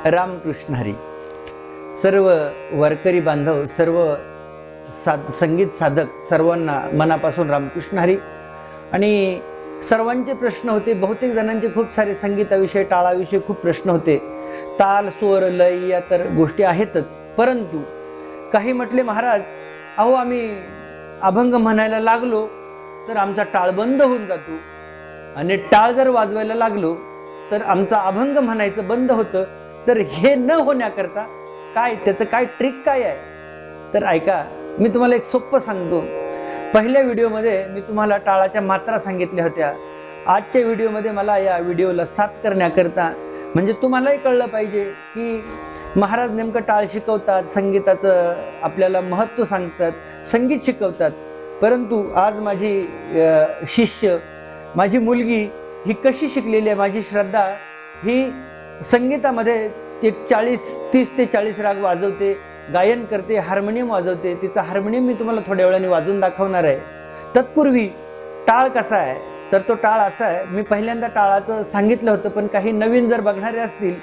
रामकृष्ण हरी. सर्व वारकरी बांधव, सर्व संगीत साधक सर्वांना मनापासून रामकृष्ण हरी. आणि सर्वांचे प्रश्न होते, बहुतेक जणांचे खूप सारे संगीताविषयी, टाळाविषयी खूप प्रश्न होते. ताल, स्वर, लय या तर गोष्टी आहेतच, परंतु काही म्हटले, महाराज अहो आम्ही अभंग म्हणायला लागलो तर आमचा टाळ बंद होऊन जातो, आणि टाळ जर वाजवायला लागलो तर आमचा अभंग म्हणायचं बंद होतं. तर हे न होण्याकरता काय, त्याचं काय ट्रिक काय आहे? तर ऐका, मी तुम्हाला एक सोपं सांगतो. पहिल्या व्हिडिओमध्ये मी तुम्हाला टाळाच्या मात्रा सांगितल्या होत्या. आजच्या व्हिडिओमध्ये मला या व्हिडिओला साथ करण्याकरता, म्हणजे तुम्हालाही कळलं पाहिजे की महाराज नेमकं टाळ शिकवतात, संगीताचं आपल्याला महत्त्व सांगतात, संगीत शिकवतात. परंतु आज माझी शिष्य, माझी मुलगी ही कशी शिकलेली आहे, माझी श्रद्धा ही संगीतामध्ये 30 ते 40 राग वाजवते, गायन करते, हार्मोनियम वाजवते. तिचा हार्मोनियम मी तुम्हाला थोड्या वेळाने वाजवून दाखवणार आहे. तत्पूर्वी टाळ कसा आहे, तर तो टाळ असा आहे. मी पहिल्यांदा टाळाचं सांगितलं होतं, पण काही नवीन जर बघणारे असतील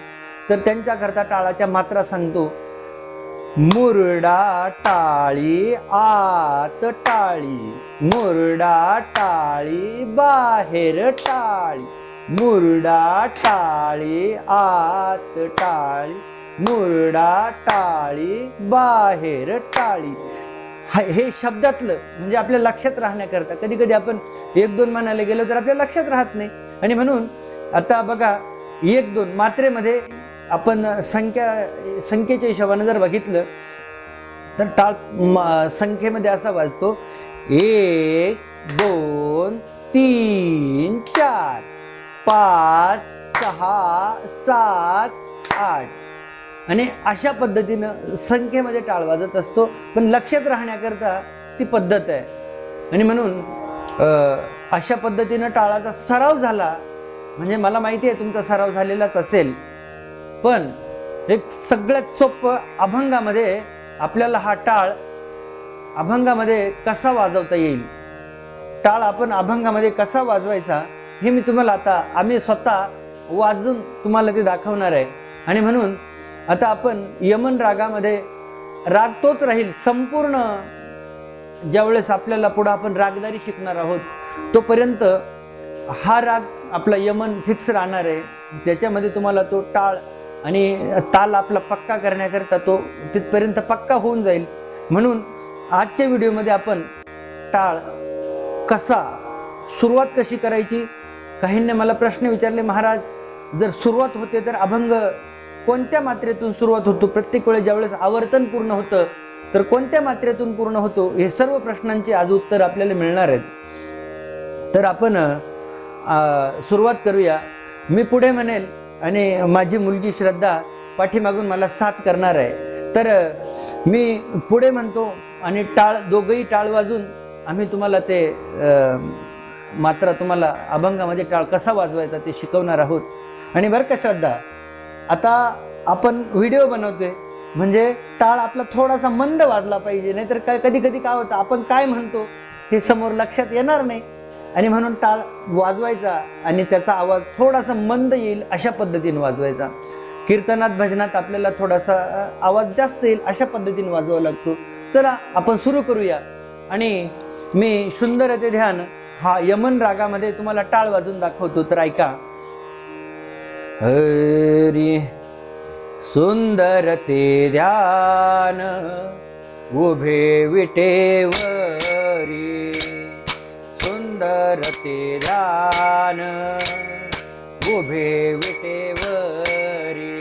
तर त्यांच्याकरता टाळाच्या मात्रा सांगतो. मुरडा टाळी आत टाळी, मुरडा टाळी बाहेर टाळी, मुरडा टाळी आत टाळी, मुरडा टाळी बाहेर टाळी. हे शब्दातलं म्हणजे आपल्या लक्षात राहण्याकरता. कधी कधी आपण 1-2 म्हणायला गेलो तर आपल्या लक्षात राहत नाही, आणि म्हणून आता बघा 1-2 मात्रेमध्ये आपण संख्येच्या हिशोबाने जर बघितलं तर टाळ संख्येमध्ये असा वाजतो: 1 2 3 4 5 6 7 8. आणि अशा पद्धतीनं संख्येमध्ये टाळ वाजत असतो, पण लक्षात राहण्याकरता ती पद्धत आहे. आणि म्हणून अशा पद्धतीनं टाळाचा सराव झाला म्हणजे मला माहिती आहे तुमचा सराव झालेलाच असेल, पण एक सगळ्यात सोपं अभंगामध्ये आपल्याला हा टाळ अभंगामध्ये कसा वाजवता येईल, टाळ आपण अभंगामध्ये कसा वाजवायचा हे मी तुम्हाला आता आम्ही स्वतः वाजून तुम्हाला ते दाखवणार आहे. आणि म्हणून आता आपण यमन रागामध्ये, राग तोच राहील संपूर्ण. ज्यावेळेस आपल्याला पुढे आपण रागदारी शिकणार आहोत तोपर्यंत हा राग आपला यमन फिक्स राहणार आहे. त्याच्यामध्ये तुम्हाला तो टाळ आणि ताल आपला पक्का करण्याकरता तो तिथपर्यंत पक्का होऊन जाईल. म्हणून आजच्या व्हिडिओमध्ये आपण टाळ कसा, सुरुवात कशी करायची. काहींनी मला प्रश्न विचारले, महाराज जर सुरुवात होते तर अभंग कोणत्या मात्रेतून सुरुवात होतो, प्रत्येक वेळेस ज्यावेळेस आवर्तन पूर्ण होतं तर कोणत्या मात्रेतून पूर्ण होतो, हे सर्व प्रश्नांची आज उत्तर आपल्याला मिळणार आहेत. तर आपण सुरुवात करूया. मी पुढे म्हणेल आणि माझी मुलगी श्रद्धा पाठीमागून मला साथ करणार आहे. तर मी पुढे म्हणतो आणि टाळ, दोघंही टाळ वाजून आम्ही तुम्हाला ते मात्र तुम्हाला अभंगामध्ये टाळ कसा वाजवायचा ते शिकवणार आहोत. आणि बरं का श्रद्धा, आता आपण व्हिडिओ बनवतोय म्हणजे टाळ आपला थोडासा मंद वाजला पाहिजे, नाहीतर काय कधी कधी काय होतं, आपण काय म्हणतो हे समोर लक्षात येणार नाही. आणि म्हणून टाळ वाजवायचा आणि त्याचा आवाज थोडासा मंद येईल अशा पद्धतीने वाजवायचा. कीर्तनात, भजनात आपल्याला थोडासा आवाज जास्त येईल अशा पद्धतीने वाजवावा लागतो. चला आपण सुरू करूया. आणि मी सुंदर ते ध्यान हा यमन रागामध्ये तुम्हाला टाळ वाजून दाखवतो, तर ऐका. हरी सुंदर ते ध्यान उभे विटेवरी, सुंदर ते ध्यान उभे विटेवरी,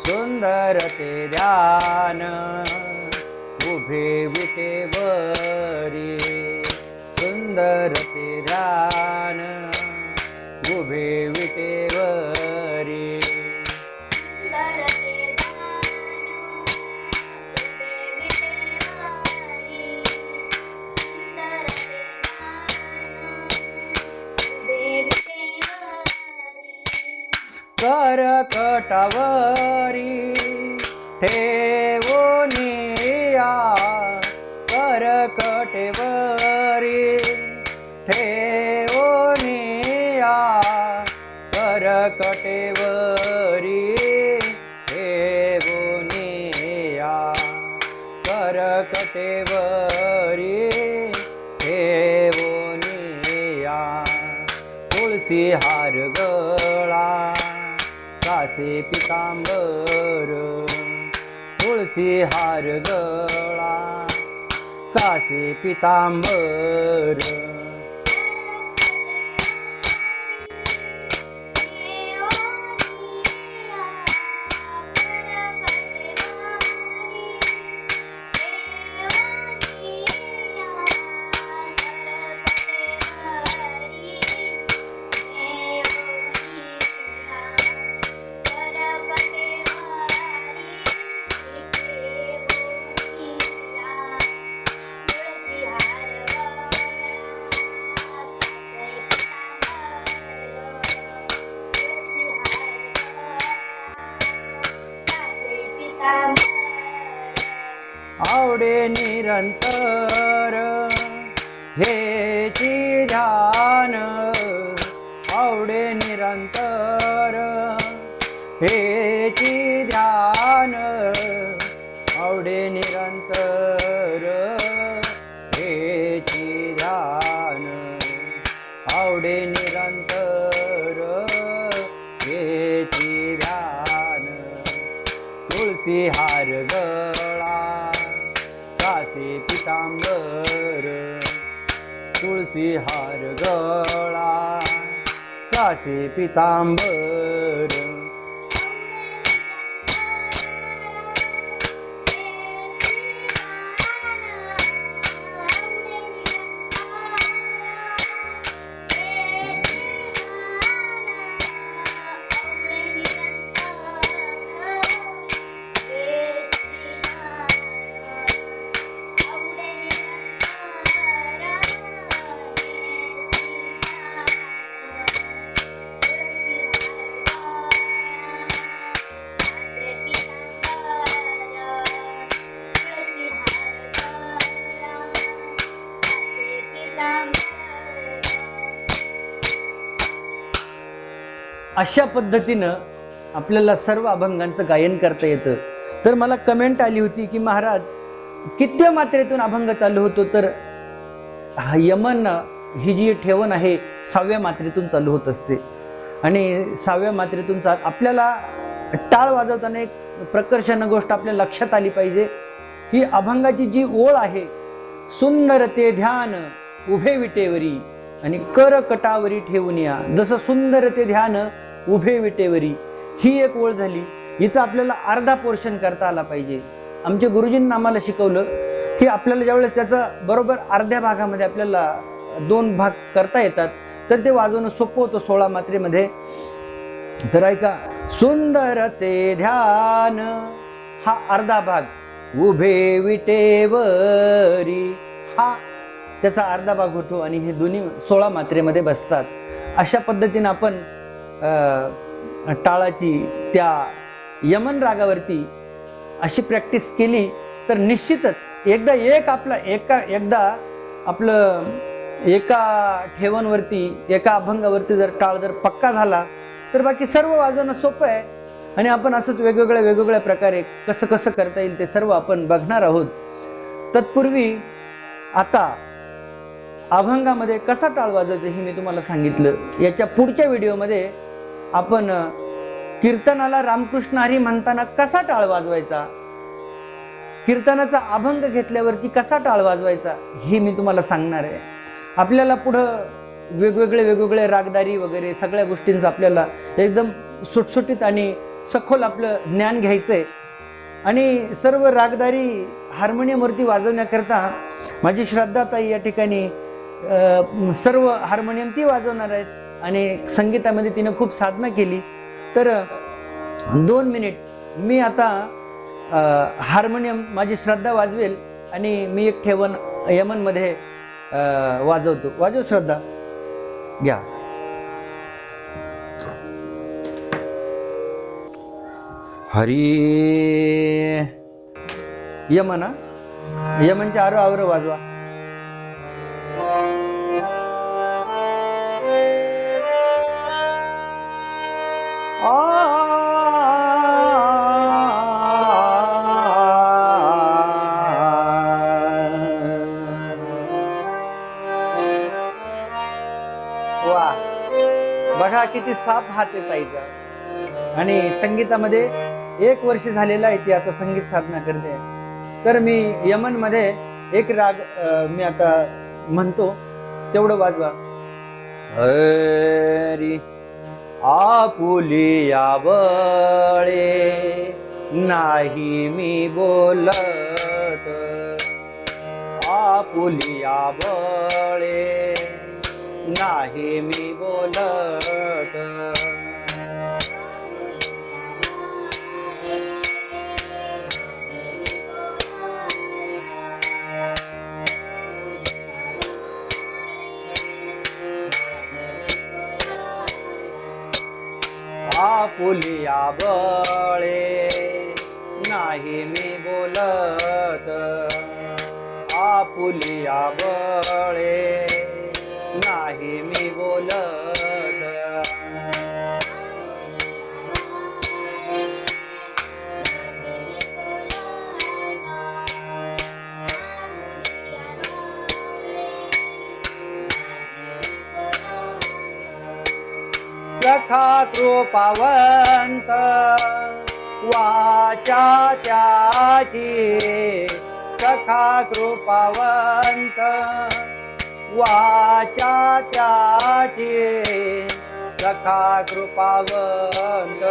सुंदर ते ध्यान उभे विटेवरी, सुंदर ते ध्यान उभे विटेवरी, करकटावरी ठेवूनिया करकटेवरी ठेवूनिया करकटेवरी ठेवूनिया करकटेवरी ठेवूनिया तुळशी हार गळा कासे पितांबर तुळशी हार गळा कासे पितांबर आवडे निरंतर हेची ध्यान आवडे निरंतर हेची ध्यान आवडे निरंतर हेची ध्यान आवडे निरंतर हेची ध्यान तुळशी हार गळा कासे पितांबर तुळशी हार गळा कासे पितांबर अशा पद्धतीनं आपल्याला सर्व अभंगांचं गायन करता येतं. तर मला कमेंट आली होती की महाराज कितव्या मात्रेतून अभंग चालू होतो, तर यमन ही जी ठेवण आहे 6व्या मात्रेतून चालू होत असते आणि 6व्या मात्रेतून आपल्याला टाळ वाजवताना एक प्रकर्षण गोष्ट आपल्या लक्षात आली पाहिजे की अभंगाची जी ओळ आहे, सुंदर ते ध्यान उभे विटेवरी आणि कर कटावरी ठेवून या. जसं सुंदर ते ध्यान उभे विटेवरी ही एक ओळ झाली, हिचा आपल्याला अर्धा पोर्शन करता आला पाहिजे. आमच्या गुरुजींनी आम्हाला शिकवलं की आपल्याला ज्यावेळेस त्याचा बरोबर अर्ध्या भागामध्ये आपल्याला 2 भाग करता येतात तर ते वाजवणं सोपं होतं 16 मात्रेमध्ये. तर ऐका, सुंदर ते ध्यान हा अर्धा भाग, उभे विटेवरी हा त्याचा अर्धा भाग होतो आणि हे दोन्ही 16 मात्रेमध्ये बसतात. अशा पद्धतीने आपण टाळाची त्या यमन रागावरती अशी प्रॅक्टिस केली तर निश्चितच एकदा आपलं एका ठेवणवरती एका अभंगावरती जर टाळ जर पक्का झाला तर बाकी सर्व वाजवणं सोपं आहे. आणि आपण असंच वेगवेगळ्या प्रकारे कसं करता येईल ते सर्व आपण बघणार आहोत. तत्पूर्वी आता अभंगामध्ये कसा टाळ वाजवायचा हे मी तुम्हाला सांगितलं. याच्या पुढच्या व्हिडिओमध्ये आपण कीर्तनाला रामकृष्ण हरी म्हणताना कसा टाळ वाजवायचा, कीर्तनाचा अभंग घेतल्यावरती कसा टाळ वाजवायचा हे मी तुम्हाला सांगणार आहे. आपल्याला पुढं वेगवेगळे रागदारी वगैरे सगळ्या गोष्टींचं आपल्याला एकदम सुटसुटीत आणि सखोल आपलं ज्ञान घ्यायचंय. आणि सर्व रागदारी हार्मोनियमवरती वाजवण्याकरता माझी श्रद्धा ताई या ठिकाणी सर्व हार्मोनियम ती वाजवणार आहेत आणि संगीतामध्ये तिने खूप साधना केली. तर 2 मिनिट मी आता हार्मोनियम माझी श्रद्धा वाजवेल आणि मी एक ठेवण यमनमध्ये वाजवतो. वाजव श्रद्धा, घ्या. हरी यमन यमनच्या आरो आवर वाजवा. वा, बघा किती साफ हात आहे ताईचा. आणि संगीतामध्ये 1 वर्ष झालेला आहे ती आता संगीत साधना करते. तर मी यमन मध्ये एक राग मी आता म्हणतो, तेवढं वाजवा. हरी आपुलिया बळे नाही मी बोलत, आपुलिया बळे नाही मी बोलत. आपुलिया बळे नाही मी बोलत, आपुलिया बळे नाही मी बोलत. सखा कृपावंत वाचा त्याची, सखा कृपावंत वाचा त्याची, सखा कृपावंत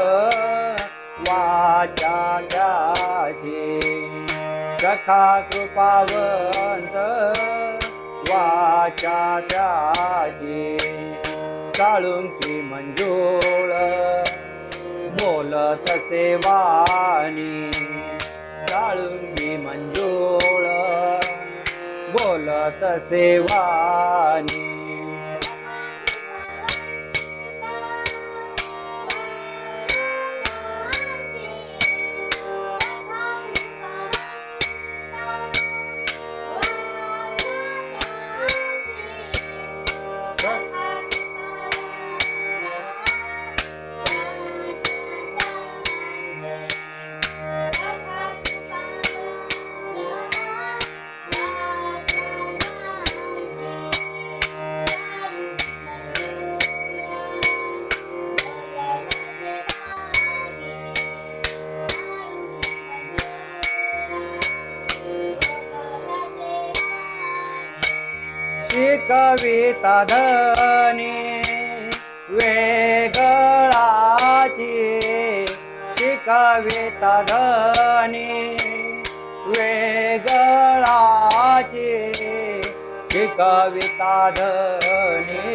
वाचा त्याची, सखा कृपावंत वाचा त्याची. साळुंकी मंजूळ बोलत सेवानी, साळुंकी मंजूळ बोलत सेवानी. शिकविता धनी वेगळाची, शिकविता धनी वेगळाची, शिकविता धनी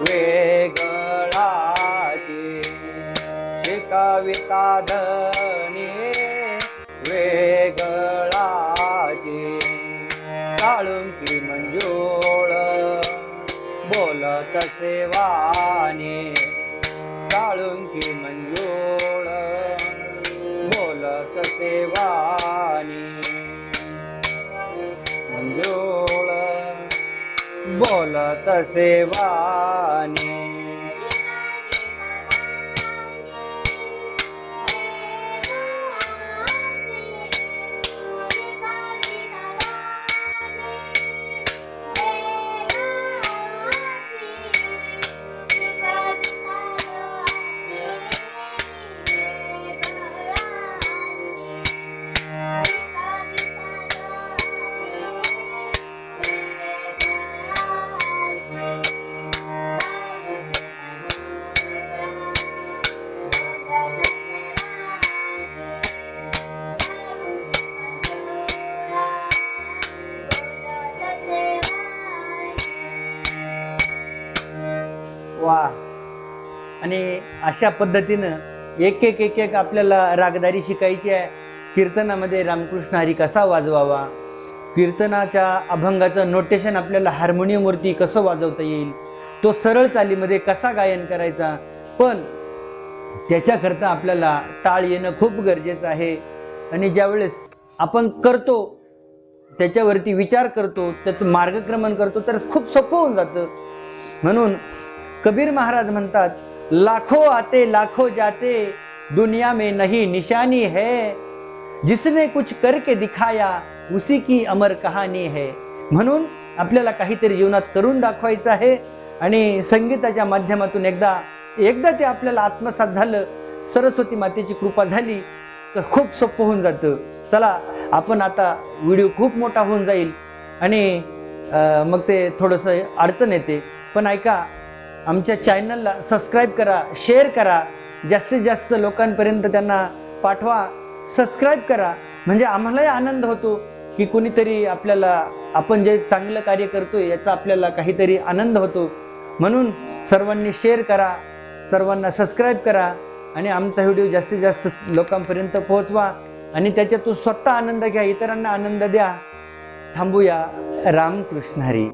वेगळाची, शिकविता धनी वेगळाची. साळुंकी मंजूळ बोलत सेवानी, साळुंकी मंजूळ बोलत सेवानी, मंजूळ बोलत सेवानी. वा, आणि अशा पद्धतीनं एक एक आपल्याला रागदारी शिकायची आहे. कीर्तनामध्ये रामकृष्ण हरी कसा वाजवावा, कीर्तनाच्या अभंगाचं नोटेशन आपल्याला हार्मोनियमवरती कसं वाजवता येईल, तो सरळ चालीमध्ये कसा गायन करायचा. पण त्याच्याकरता आपल्याला टाळ येणं खूप गरजेचं आहे. आणि ज्यावेळेस आपण करतो, त्याच्यावरती विचार करतो, त्याचं मार्गक्रमण करतो, तर खूप सोपं होऊन जातं. म्हणून कबीर महाराज म्हणतात, लाखो आते लाखो जाते, दुनिया में नहीं निशानी है, जिसने कुछ करके दिखाया उसी की अमर कहाणी है. म्हणून आपल्याला काहीतरी जीवनात करून दाखवायचं आहे. आणि संगीताच्या माध्यमातून एकदा ते आपल्याला आत्मसात झालं, सरस्वती मातेची कृपा झाली, तर खूप सोपं होऊन जातं. चला, आपण आता व्हिडिओ खूप मोठा होऊन जाईल आणि मग ते थोडंसं अडचण येते. पण ऐका, आमच्या चॅनलला सबस्क्राईब करा, शेअर करा, जास्तीत जास्त लोकांपर्यंत त्यांना पाठवा. सबस्क्राईब करा, म्हणजे आम्हालाही आनंद होतो की कुणीतरी आपण जे चांगलं कार्य करतोय याचा आपल्याला काहीतरी आनंद होतो. म्हणून सर्वांनी शेअर करा, सर्वांना सबस्क्राईब करा आणि आमचा व्हिडिओ जास्तीत जास्त लोकांपर्यंत पोहोचवा आणि त्याच्यातून स्वतः आनंद घ्या, इतरांना आनंद द्या. थांबूया. रामकृष्ण हरी.